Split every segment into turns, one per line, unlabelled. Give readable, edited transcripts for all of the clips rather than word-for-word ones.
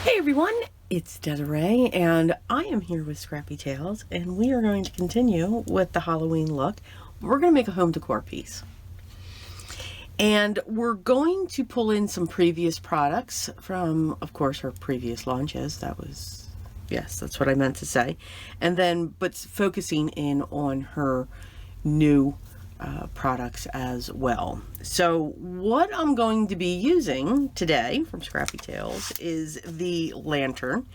Hey everyone, it's Desiree and I am here with Scrappy Tails and we are going to continue with the Halloween look. We're going to make a home decor piece. And we're going to pull in some previous products from, of course, her previous launches. Yes, that's what I meant to say. And then, but focusing in on her new products as well. So what I'm going to be using today from Scrappy Tails is the lantern.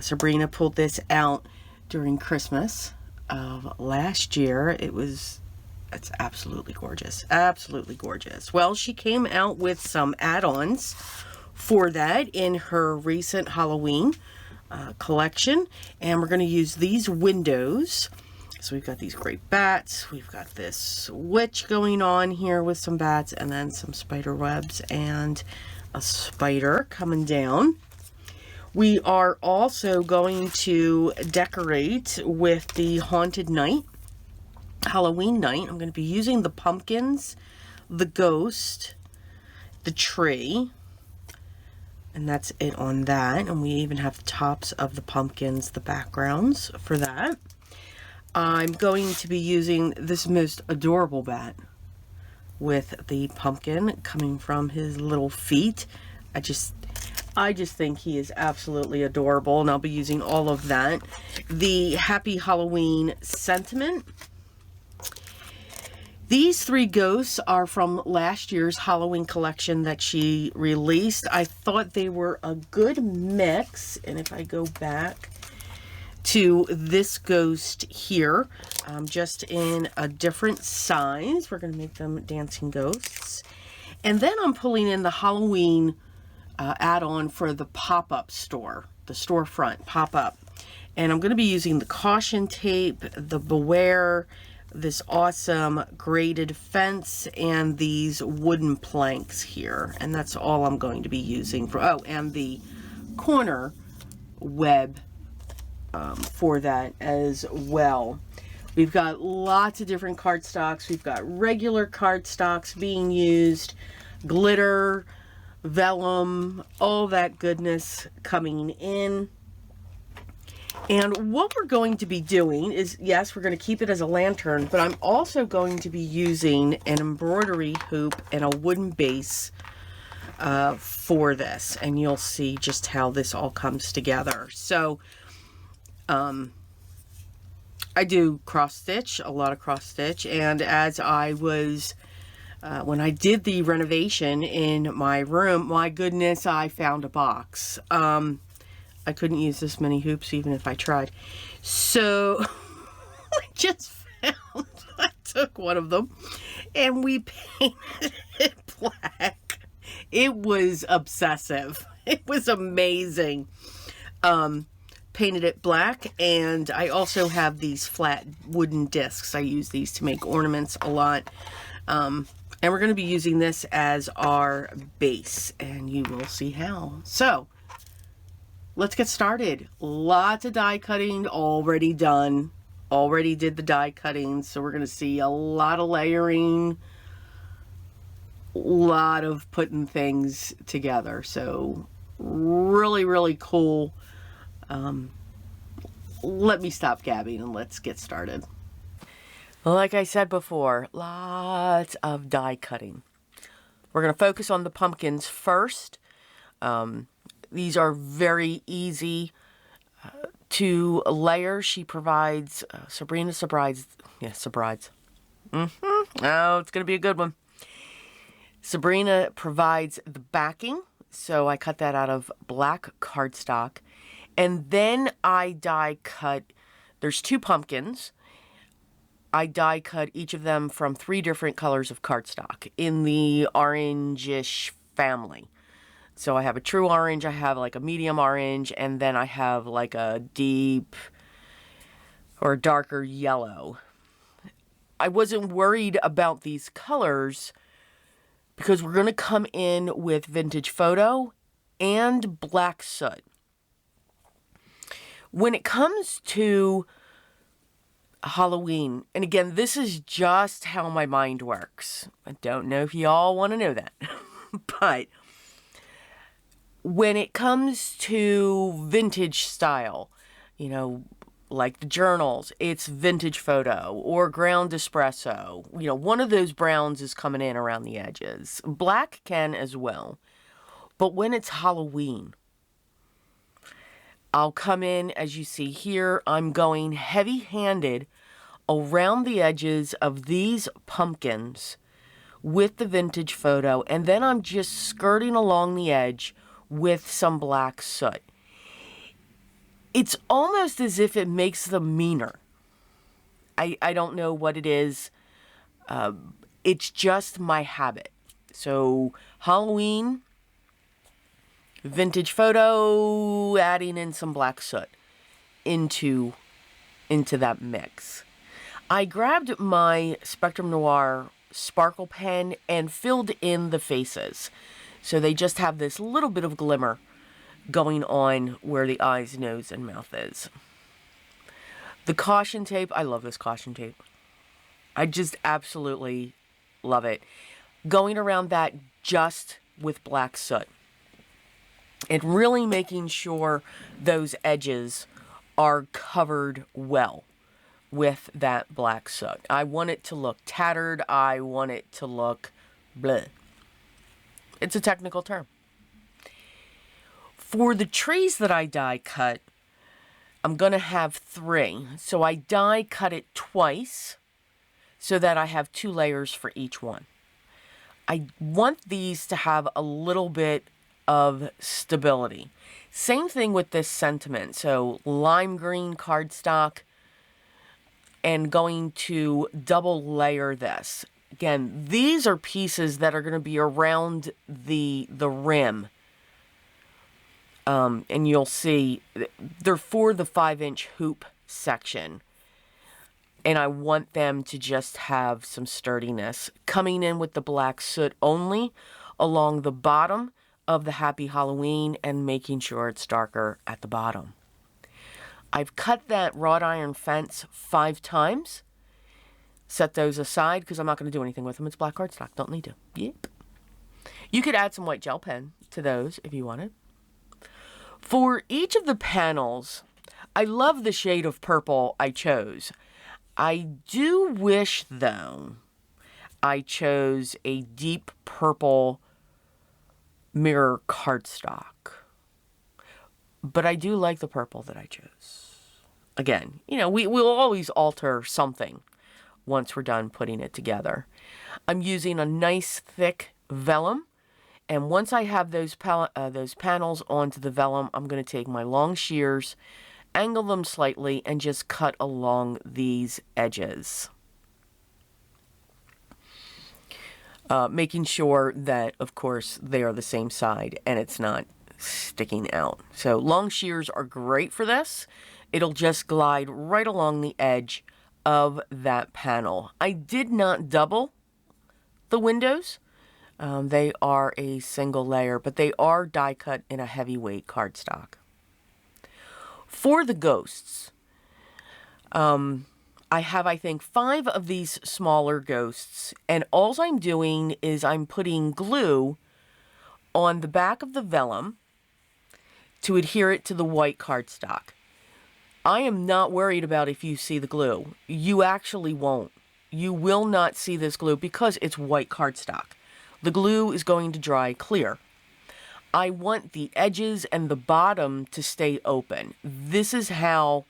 Sabrina pulled this out during Christmas of last year. It's absolutely gorgeous. Absolutely gorgeous. Well, she came out with some add-ons for that in her recent Halloween collection, and we're going to use these windows. So we've got these great bats, we've got this witch going on here with some bats, and then some spider webs and a spider coming down. We are also going to decorate with the Haunted Night, Halloween night. I'm going to be using the pumpkins, the ghost, the tree, and that's it on that. And we even have the tops of the pumpkins, the backgrounds for that. I'm going to be using this most adorable bat with the pumpkin coming from his little feet. I just think he is absolutely adorable, and I'll be using all of that. The Happy Halloween sentiment. These three ghosts are from last year's Halloween collection that she released. I thought they were a good mix, and if I go back to this ghost here, just in a different size. We're going to make them dancing ghosts. And then I'm pulling in the Halloween add-on for the pop-up store, the storefront pop-up. And I'm going to be using the caution tape, the Beware, this awesome graded fence, and these wooden planks here. And that's all I'm going to be using for, oh, and the corner web for that as well. We've got lots of different cardstocks. We've got regular cardstocks being used, glitter, vellum, all that goodness coming in. And what we're going to be doing is, yes, we're going to keep it as a lantern, but I'm also going to be using an embroidery hoop and a wooden base for this. And you'll see just how this all comes together. So I do cross stitch, a lot of cross stitch, and as I was, when I did the renovation in my room, my goodness, I found a box. I couldn't use this many hoops even if I tried. So I just found, I took one of them and we painted it black. It was obsessive. It was amazing. Painted it black, and I also have these flat wooden discs. I use these to make ornaments a lot. And we're going to be using this as our base, and you will see how. So let's get started. Lots of die cutting already done. Already did the die cutting, so we're going to see a lot of layering, a lot of putting things together. So really, really cool. Let me stop gabbing and let's get started. Like I said before, lots of die cutting. We're going to focus on the pumpkins first. These are very easy to layer. She provides, Sabrina provides, yes, Sabrides. Oh, it's going to be a good one. Sabrina provides the backing, so I cut that out of black cardstock. And then I die cut, there's two pumpkins. I die cut each of them from 3 different colors of cardstock in the orangish family. So I have a true orange, I have like a medium orange, and then I have like a deep or darker yellow. I wasn't worried about these colors because we're going to come in with vintage photo and black soot. When it comes to Halloween, and again, this is just how my mind works. I don't know if y'all want to know that, but When it comes to vintage style, you know, like the journals, it's vintage photo or ground espresso. You know, one of those browns is coming in around the edges. Black can as well. But when it's Halloween, I'll come in, as you see here, I'm going heavy-handed around the edges of these pumpkins with the vintage photo, and then I'm just skirting along the edge with some black soot. It's almost as if it makes them meaner. I don't know what it is. It's just my habit. So Halloween, vintage photo, adding in some black soot into that mix. I grabbed my Spectrum Noir sparkle pen and filled in the faces. So they just have this little bit of glimmer going on where the eyes, nose, and mouth is. The caution tape, I love this caution tape. I just absolutely love it. Going around that just with black soot. And really making sure those edges are covered well with that black soot. I want it to look tattered. I want it to look bleh. It's a technical term. For the trees that I die cut, I'm going to have 3. So I die cut it twice so that I have 2 layers for each one. I want these to have a little bit of stability. Same thing with this sentiment. So lime green cardstock and going to double layer this. Again, these are pieces that are going to be around the rim. And you'll see they're for the 5-inch hoop section. And I want them to just have some sturdiness. Coming in with the black soot only along the bottom of the Happy Halloween and making sure it's darker at the bottom. I've cut that wrought iron fence 5 times. Set those aside because I'm not going to do anything with them. It's black cardstock. Don't need to. Yep. You could add some white gel pen to those if you wanted. For each of the panels, I love the shade of purple I chose. I do wish, though, I chose a deep purple mirror cardstock. But I do like the purple that I chose. Again, you know, we'll always alter something once we're done putting it together. I'm using a nice thick vellum. And once I have those panels onto the vellum, I'm going to take my long shears, angle them slightly, and just cut along these edges. Making sure that, of course, they are the same side and it's not sticking out. So long shears are great for this. It'll just glide right along the edge of that panel. I did not double the windows. They are a single layer, but they are die cut in a heavyweight cardstock. For the ghosts, I have, I think, 5 of these smaller ghosts, and all I'm doing is I'm putting glue on the back of the vellum to adhere it to the white cardstock. I am not worried about if you see the glue. You actually won't. You will not see this glue because it's white cardstock. The glue is going to dry clear. I want the edges and the bottom to stay open. This is how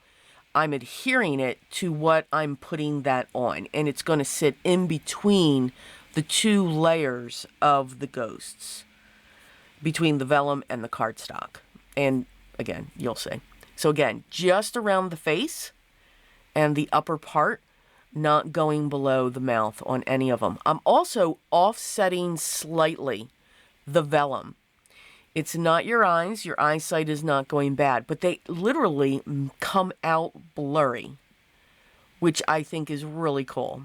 I'm adhering it to what I'm putting that on. And it's going to sit in between the 2 layers of the ghosts. Between the vellum and the cardstock. And again, you'll see. So again, just around the face and the upper part, not going below the mouth on any of them. I'm also offsetting slightly the vellum. It's not your eyes. Your eyesight is not going bad, but they literally come out blurry, which I think is really cool.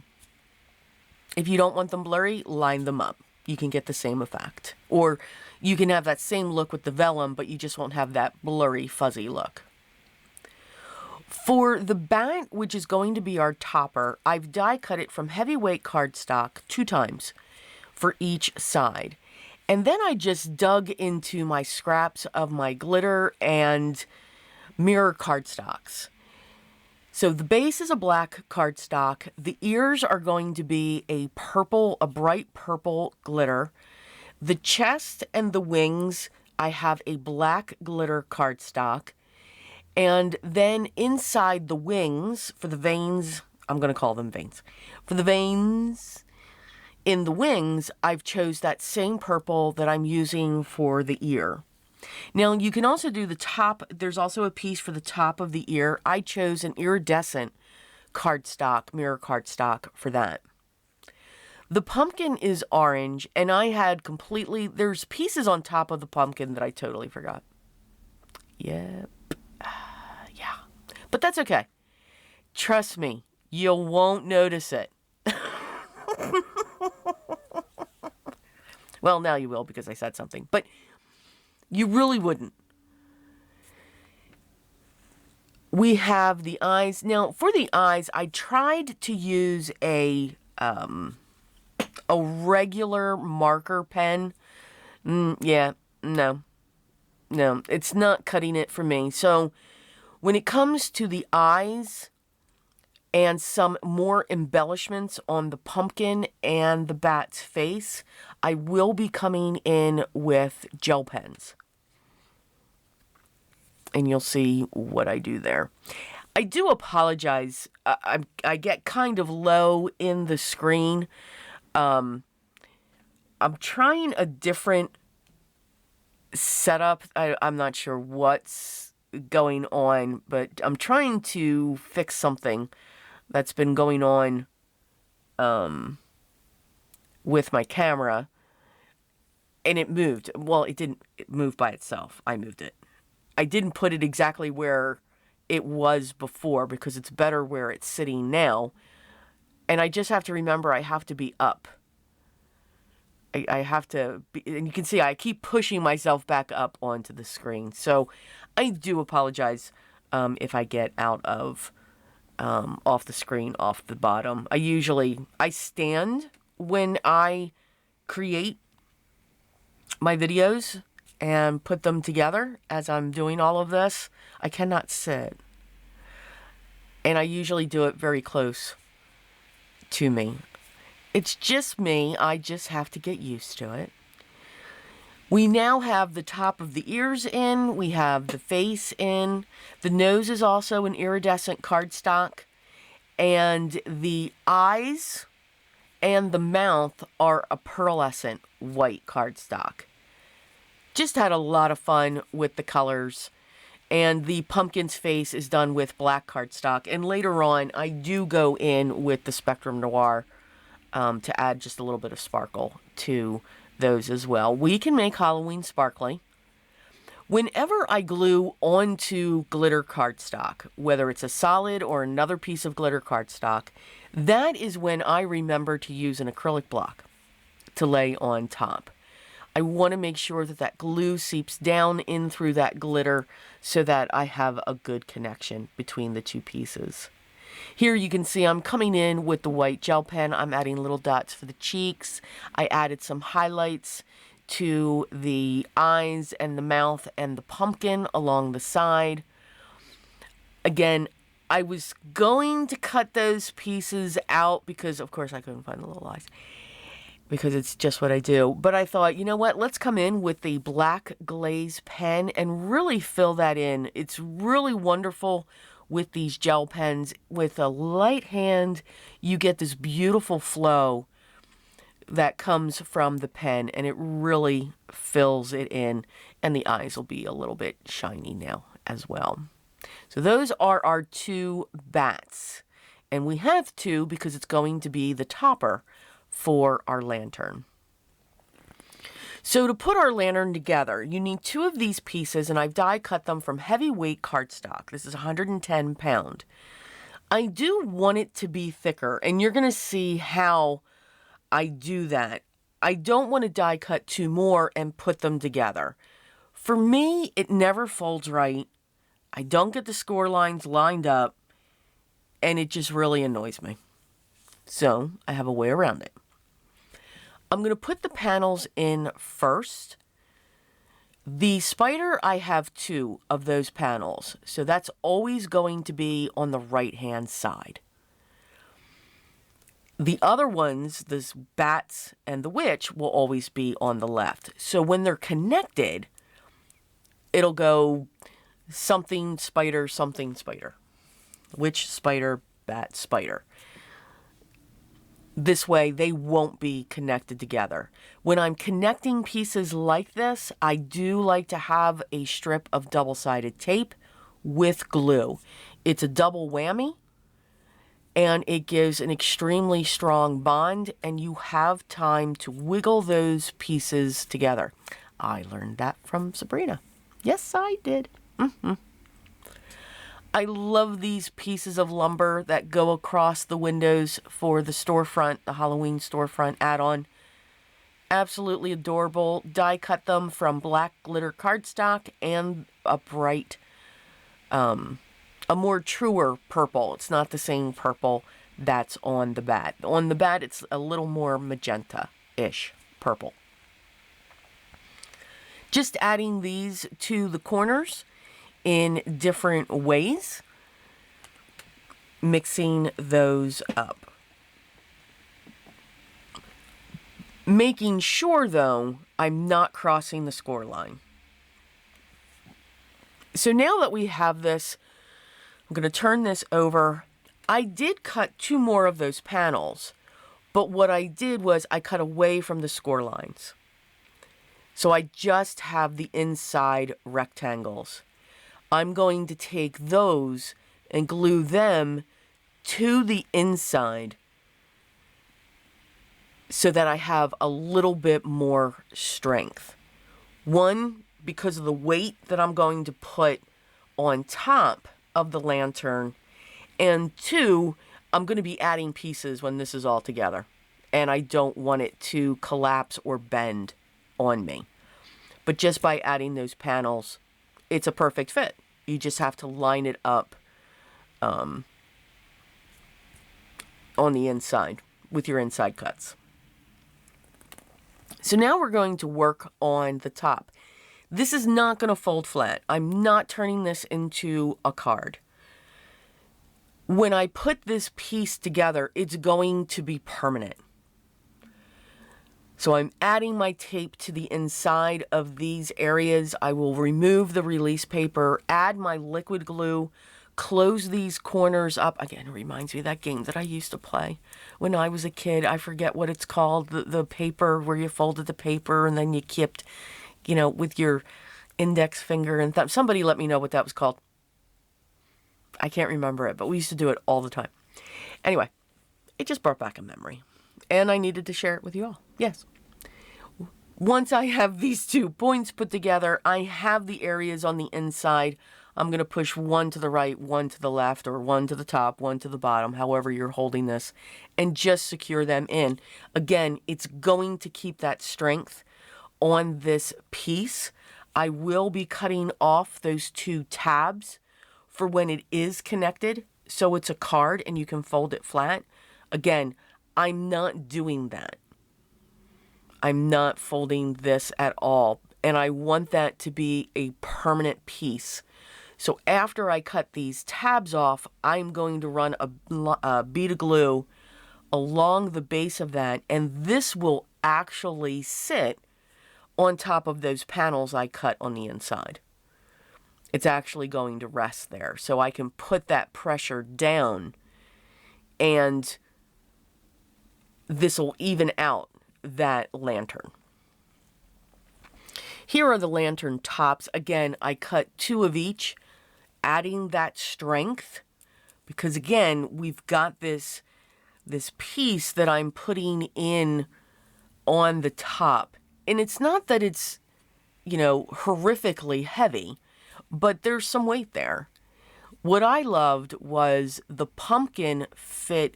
If you don't want them blurry, line them up. You can get the same effect. Or you can have that same look with the vellum, but you just won't have that blurry, fuzzy look. For the bat, which is going to be our topper, I've die cut it from heavyweight cardstock 2 times for each side. And then I just dug into my scraps of my glitter and mirror cardstocks. So the base is a black cardstock. The ears are going to be a bright purple glitter. The chest and the wings, I have a black glitter cardstock. And then inside the wings, for the veins, I'm going to call them veins. For the veins in the wings, I've chose that same purple that I'm using for the ear. Now, you can also do the top. There's also a piece for the top of the ear. I chose an iridescent cardstock, mirror cardstock for that. The pumpkin is orange, and I had there's pieces on top of the pumpkin that I totally forgot. Yep. Yeah. But that's okay. Trust me, you won't notice it. Well, now you will because I said something, but you really wouldn't. We have the eyes. Now, for the eyes, I tried to use a regular marker pen. Yeah, no, it's not cutting it for me. So when it comes to the eyes and some more embellishments on the pumpkin and the bat's face, I will be coming in with gel pens. And you'll see what I do there. I do apologize. I get kind of low in the screen. I'm trying a different setup. I'm not sure what's going on, but I'm trying to fix something that's been going on with my camera, and it moved. Well, it didn't move by itself. I moved it. I didn't put it exactly where it was before because it's better where it's sitting now. And I just have to remember I have to be up. I have to be, and you can see I keep pushing myself back up onto the screen. So I do apologize if I get out of off the screen, off the bottom. I stand when I create my videos and put them together as I'm doing all of this. I cannot sit. And I usually do it very close to me. It's just me. I just have to get used to it. We now have the top of the ears in. We have the face in. The nose is also an iridescent cardstock. And the eyes and the mouth are a pearlescent white cardstock. Just had a lot of fun with the colors. And the pumpkin's face is done with black cardstock. And later on, I do go in with the Spectrum Noir to add just a little bit of sparkle to those as well. We can make Halloween sparkly. Whenever I glue onto glitter cardstock, whether it's a solid or another piece of glitter cardstock, that is when I remember to use an acrylic block to lay on top. I want to make sure that that glue seeps down in through that glitter so that I have a good connection between the two pieces. Here you can see I'm coming in with the white gel pen. I'm adding little dots for the cheeks. I added some highlights to the eyes and the mouth and the pumpkin along the side. Again, I was going to cut those pieces out because, of course, I couldn't find the little eyes. Because it's just what I do. But I thought, you know what? Let's come in with the black glaze pen and really fill that in. It's really wonderful with these gel pens. With a light hand, you get this beautiful flow that comes from the pen, and it really fills it in. And the eyes will be a little bit shiny now as well. So those are our two bats. And we have two because it's going to be the topper for our lantern. So to put our lantern together, you need two of these pieces, and I've die cut them from heavyweight cardstock. This is 110 pound. I do want it to be thicker, and you're going to see how I do that. I don't want to die cut two more and put them together. For me, it never folds right. I don't get the score lines lined up, and it just really annoys me. So I have a way around it. I'm going to put the panels in first. The spider, I have 2 of those panels, so that's always going to be on the right-hand side. The other ones, the bats and the witch, will always be on the left. So when they're connected, it'll go something spider, witch, spider, bat, spider. This way, they won't be connected together. When I'm connecting pieces like this, I do like to have a strip of double-sided tape with glue. It's a double whammy, and it gives an extremely strong bond, and you have time to wiggle those pieces together. I learned that from Sabrina. Yes, I did. I love these pieces of lumber that go across the windows for the storefront, the Halloween storefront add-on. Absolutely adorable. Die cut them from black glitter cardstock and a bright, a more truer purple. It's not the same purple that's on the bat. On the bat, it's a little more magenta-ish purple. Just adding these to the corners in different ways, mixing those up. Making sure, though, I'm not crossing the score line. So now that we have this, I'm going to turn this over. I did cut 2 more of those panels, but what I did was I cut away from the score lines. So I just have the inside rectangles. I'm going to take those and glue them to the inside so that I have a little bit more strength. 1, because of the weight that I'm going to put on top of the lantern, and 2, I'm going to be adding pieces when this is all together, and I don't want it to collapse or bend on me. But just by adding those panels, it's a perfect fit. You just have to line it up on the inside with your inside cuts. So now we're going to work on the top. This is not going to fold flat. I'm not turning this into a card. When I put this piece together, it's going to be permanent. So I'm adding my tape to the inside of these areas. I will remove the release paper, add my liquid glue, close these corners up. Again, it reminds me of that game that I used to play when I was a kid. I forget what it's called, the paper where you folded the paper and then you kept, you know, with your index finger and thumb. Somebody let me know what that was called. I can't remember it, but we used to do it all the time. Anyway, it just brought back a memory, and I needed to share it with you all. Yes. Once I have these 2 points put together, I have the areas on the inside. I'm going to push 1 to the right, 1 to the left, or 1 to the top, 1 to the bottom, however you're holding this, and just secure them in. Again, it's going to keep that strength on this piece. I will be cutting off those 2 tabs for when it is connected, so it's a card and you can fold it flat. Again, I'm not doing that. I'm not folding this at all, and I want that to be a permanent piece. So after I cut these tabs off, I'm going to run a bead of glue along the base of that, and this will actually sit on top of those panels I cut on the inside. It's actually going to rest there, so I can put that pressure down, and this will even out that lantern. Here are the lantern tops. Again, I cut 2 of each, adding that strength, because again, we've got this piece that I'm putting in on the top. And it's not that it's, you know, horrifically heavy, but there's some weight there. What I loved was the pumpkin fit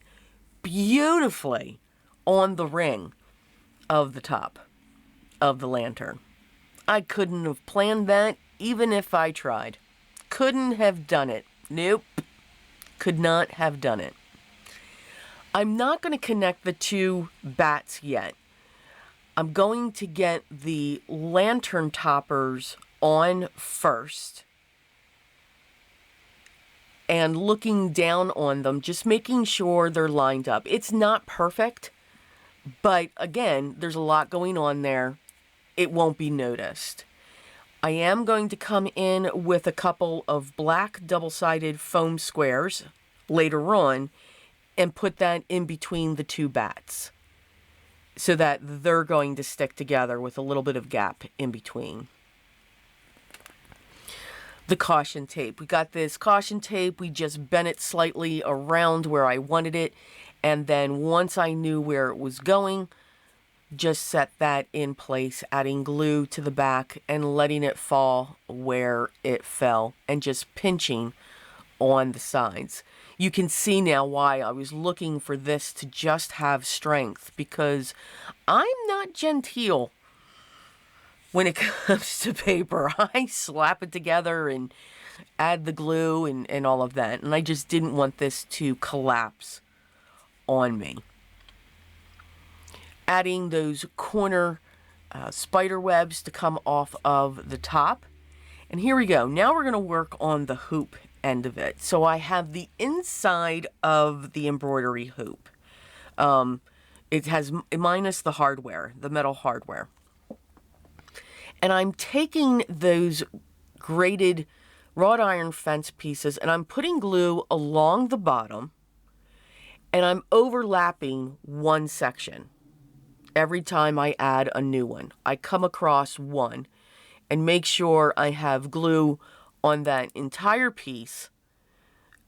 beautifully on the ring of the top of the lantern. I couldn't have planned that even if I tried. Couldn't have done it. Nope. Could not have done it. I'm not going to connect the 2 bats yet. I'm going to get the lantern toppers on first and looking down on them, just making sure they're lined up. It's not perfect, but again, there's a lot going on there. It won't be noticed. I am going to come in with a couple of black double-sided foam squares later on and put that in between the two bats so that they're going to stick together with a little bit of gap in between. The caution tape. We got this caution tape. We just bent it slightly around where I wanted it. And then once I knew where it was going, just set that in place, adding glue to the back and letting it fall where it fell and just pinching on the sides. You can see now why I was looking for this to just have strength, because I'm not genteel when it comes to paper. I slap it together and add the glue and all of that. And I just didn't want this to collapse on me. Adding those corner spider webs to come off of the top. And here we go. Now we're going to work on the hoop end of it. So I have the inside of the embroidery hoop. It has minus the hardware, the metal hardware. And I'm taking those grated wrought iron fence pieces and I'm putting glue along the bottom and I'm overlapping one section. Every time I add a new one, I come across one and make sure I have glue on that entire piece,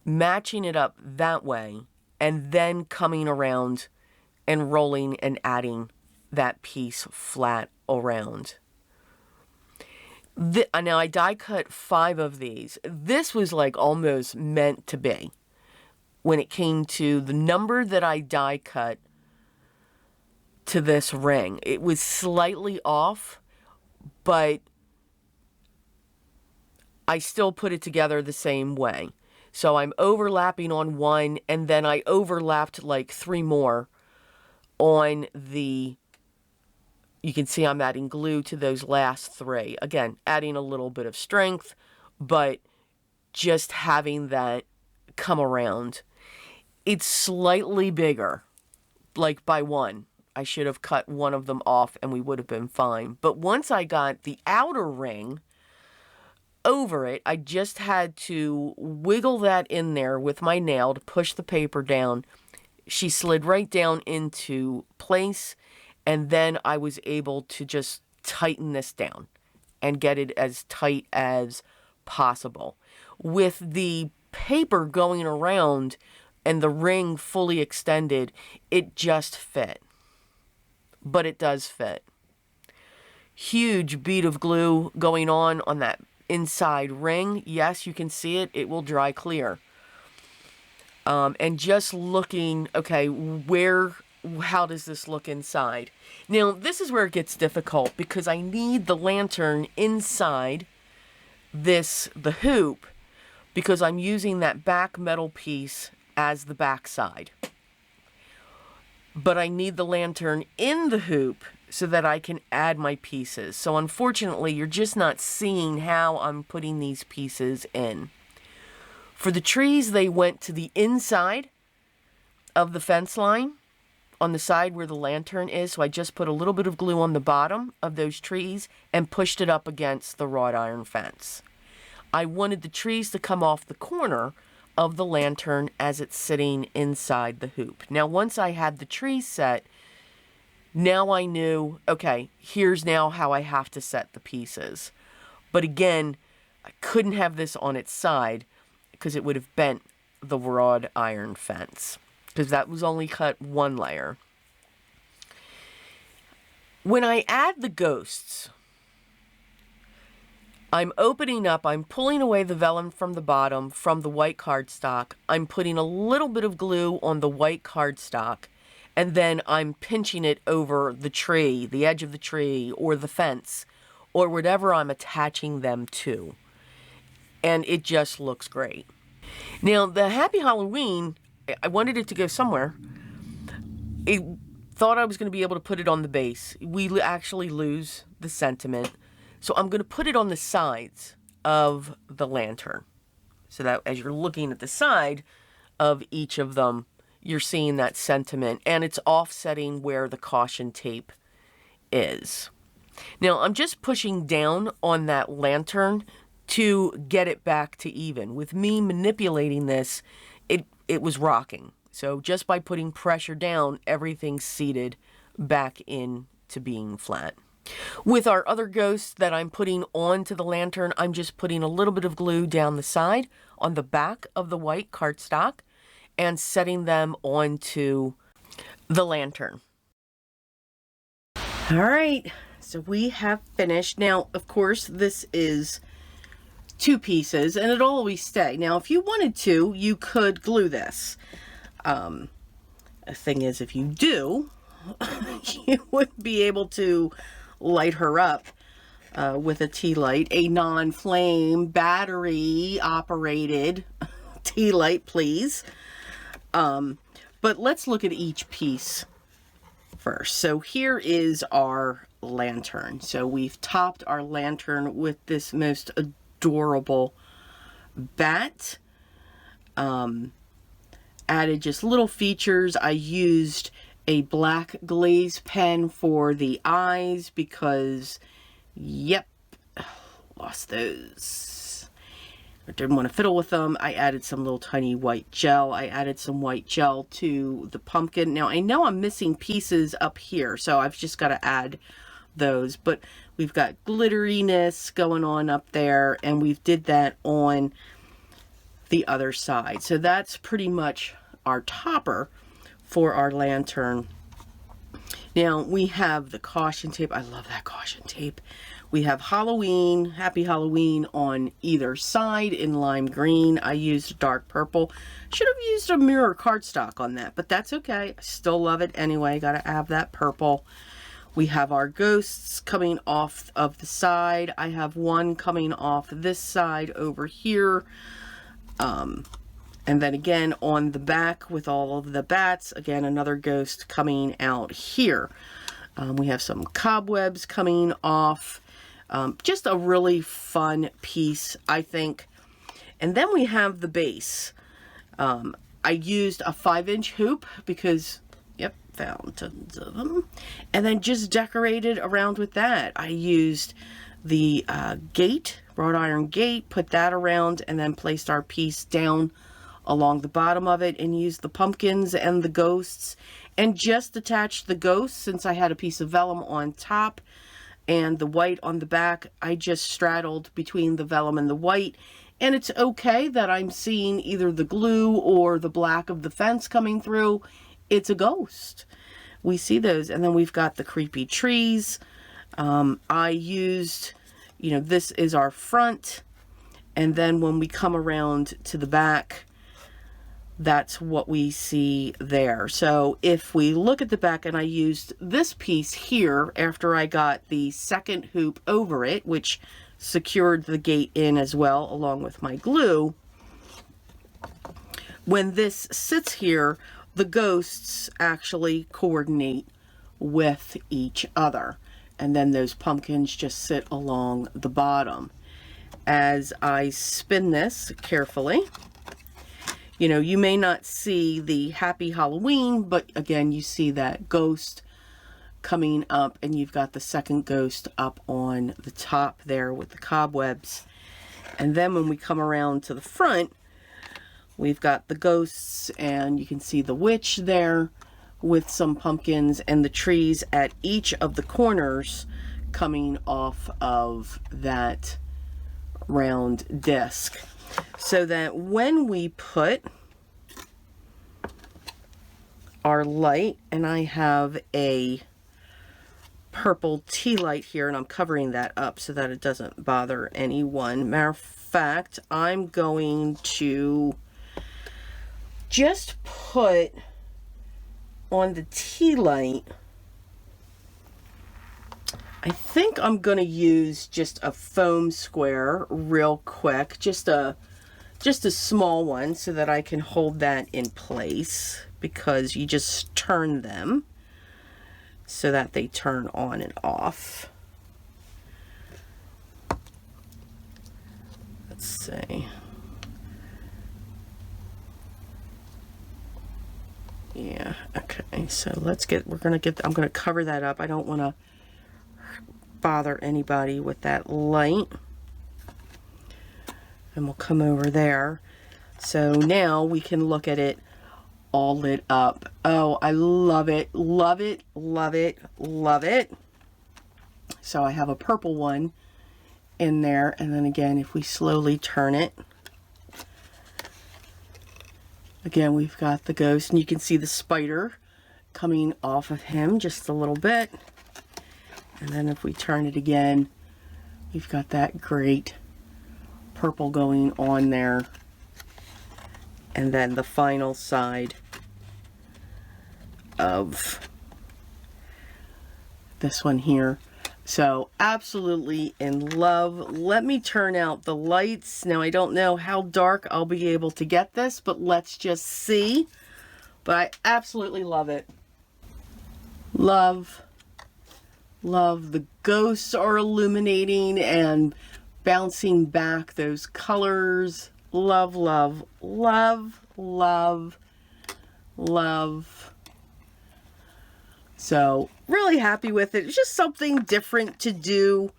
matching it up that way, and then coming around and rolling and adding that piece flat around. Now I die cut 5 of these. This was like almost meant to be when it came to the number that I die cut to this ring. It was slightly off, but I still put it together the same way. So I'm overlapping on one, and then I overlapped like 3 more on the, you can see I'm adding glue to those last 3. Again, adding a little bit of strength, but just having that come around. It's slightly bigger, like by 1. I should have cut one of them off and we would have been fine. But once I got the outer ring over it, I just had to wiggle that in there with my nail to push the paper down. She slid right down into place, and then I was able to just tighten this down and get it as tight as possible. With the paper going around and the ring fully extended, it just fit. But it does fit. Huge bead of glue going on that inside ring. Yes, you can see it. It will dry clear. And just looking, okay, how does this look inside? Now, this is where it gets difficult because I need the lantern inside the hoop, because I'm using that back metal piece as the back side. But I need the lantern in the hoop so that I can add my pieces. So unfortunately, you're just not seeing how I'm putting these pieces in. For the trees, they went to the inside of the fence line on the side where the lantern is. So I just put a little bit of glue on the bottom of those trees and pushed it up against the wrought iron fence. I wanted the trees to come off the corner of the lantern as it's sitting inside the hoop. Now, once I had the tree set, now I knew, okay, here's now how I have to set the pieces. But again, I couldn't have this on its side because it would have bent the wrought iron fence, because that was only cut 1 layer. When I add the ghosts, I'm opening up, I'm pulling away the vellum from the bottom from the white cardstock. I'm putting a little bit of glue on the white cardstock, and then I'm pinching it over the tree, the edge of the tree, or the fence, or whatever I'm attaching them to. And it just looks great. Now, the Happy Halloween, I wanted it to go somewhere. thought I was going to be able to put it on the base. We actually lose the sentiment. So I'm going to put it on the sides of the lantern. So that as you're looking at the side of each of them, you're seeing that sentiment. And it's offsetting where the caution tape is. Now I'm just pushing down on that lantern to get it back to even. With me manipulating this, it was rocking. So just by putting pressure down, everything's seated back into being flat. With our other ghosts that I'm putting onto the lantern, I'm just putting a little bit of glue down the side on the back of the white cardstock and setting them onto the lantern. All right, so we have finished. Now, of course, this is 2 pieces and it'll always stay. Now, if you wanted to, you could glue this. The thing is, if you do, you would be able to light her up with a tea light, a non-flame battery operated tea light, please. But let's look at each piece first. So here is our lantern. So we've topped our lantern with this most adorable bat. Added just little features. I used a black glaze pen for the eyes because, yep, lost those. I didn't want to fiddle with them. I added some little tiny white gel. I added some white gel to the pumpkin. Now, I know I'm missing pieces up here, so I've just got to add those. But we've got glitteriness going on up there, and we've did that on the other side. So that's pretty much our topper for our lantern. Now we have the caution tape. I love that caution tape. We have Halloween, Happy Halloween on either side in lime green. I used dark purple. Should have used a mirror cardstock on that, but that's okay. I still love it anyway. Gotta have that purple. We have our ghosts coming off of the side. I have one coming off this side over here. And then again on the back with all of the bats, again, another ghost coming out here. We have some cobwebs coming off. Just a really fun piece, I think. And then we have the base. I used a 5-inch hoop because, yep, found tons of them. And then just decorated around with that. I used the gate, wrought iron gate, put that around, and then placed our piece down along the bottom of it and used the pumpkins and the ghosts and just attached the ghosts. Since I had a piece of vellum on top and the white on the back, I just straddled between the vellum and the white. And it's okay that I'm seeing either the glue or the black of the fence coming through. It's a ghost. We see those. And then we've got the creepy trees. I used, you know, this is our front. And then when we come around to the back, that's what we see there. So if we look at the back, and I used this piece here after I got the second hoop over it, which secured the gate in as well along with my glue. When this sits here, the ghosts actually coordinate with each other. And then those pumpkins just sit along the bottom. As I spin this carefully, you know, you may not see the Happy Halloween, but again, you see that ghost coming up, and you've got the second ghost up on the top there with the cobwebs. And then when we come around to the front, we've got the ghosts, and you can see the witch there with some pumpkins and the trees at each of the corners coming off of that round disc. So that when we put our light, and I have a purple tea light here, and I'm covering that up so that it doesn't bother anyone. Matter of fact, I'm going to just put on the tea light, I think I'm going to use just a foam square real quick, just a small one so that I can hold that in place, because you just turn them so that they turn on and off. Let's see. Yeah, okay, so we're gonna get, I'm gonna cover that up. I don't want to bother anybody with that light. And we'll come over there. So now we can look at it all lit up. Oh, I love it, love it, love it, love it. So I have a purple one in there, and then again, if we slowly turn it, again, we've got the ghost, and you can see the spider coming off of him just a little bit. And then if we turn it again, we've got that great purple going on there. And then the final side of this one here. So absolutely in love. Let me turn out the lights. Now I don't know how dark I'll be able to get this, but let's just see. But I absolutely love it. Love, love. The ghosts are illuminating and bouncing back those colors. Love, love, love, love, love. So really happy with it. It's just something different to do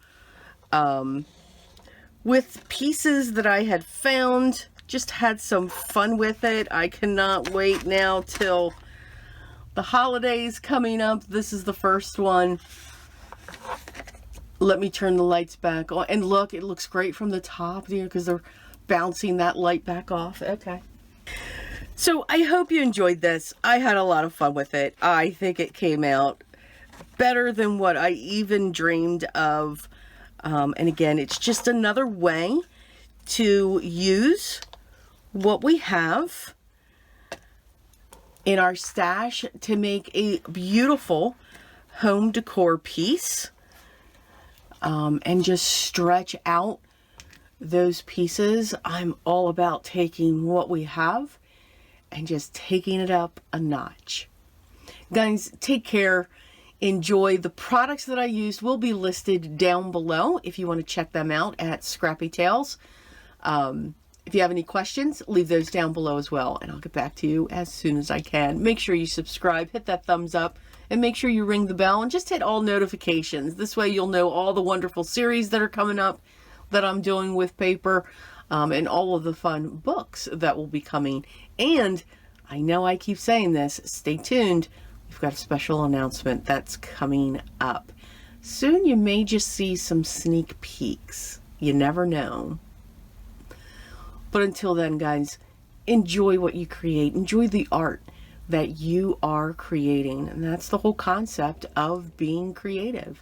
with pieces that I had found. Just had some fun with it. I cannot wait now till the holidays coming up. This is the first one. Let me turn the lights back on. And look, it looks great from the top, you know, because they're bouncing that light back off. Okay. So I hope you enjoyed this. I had a lot of fun with it. I think it came out better than what I even dreamed of. And again, it's just another way to use what we have in our stash to make a beautiful home decor piece. And just stretch out those pieces. I'm all about taking what we have and just taking it up a notch. Guys, take care. Enjoy. The products that I used will be listed down below if you want to check them out at Scrappy Tails. If you have any questions, leave those down below as well, and I'll get back to you as soon as I can. Make sure you subscribe, hit that thumbs up, and make sure you ring the bell and just hit all notifications. This way you'll know all the wonderful series that are coming up that I'm doing with paper, and all of the fun books that will be coming. And I know I keep saying this, stay tuned. We've got a special announcement that's coming up. Soon you may just see some sneak peeks. You never know. But until then, guys, enjoy what you create. Enjoy the art that you are creating. And that's the whole concept of being creative.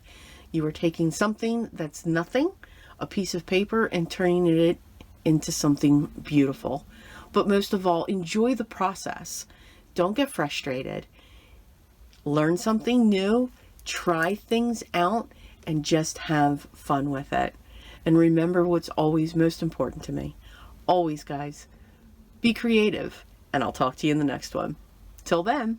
You are taking something that's nothing, a piece of paper, and turning it into something beautiful. But most of all, enjoy the process. Don't get frustrated. Learn something new, try things out, and just have fun with it. And remember what's always most important to me. Always, guys, be creative, and I'll talk to you in the next one. Till then.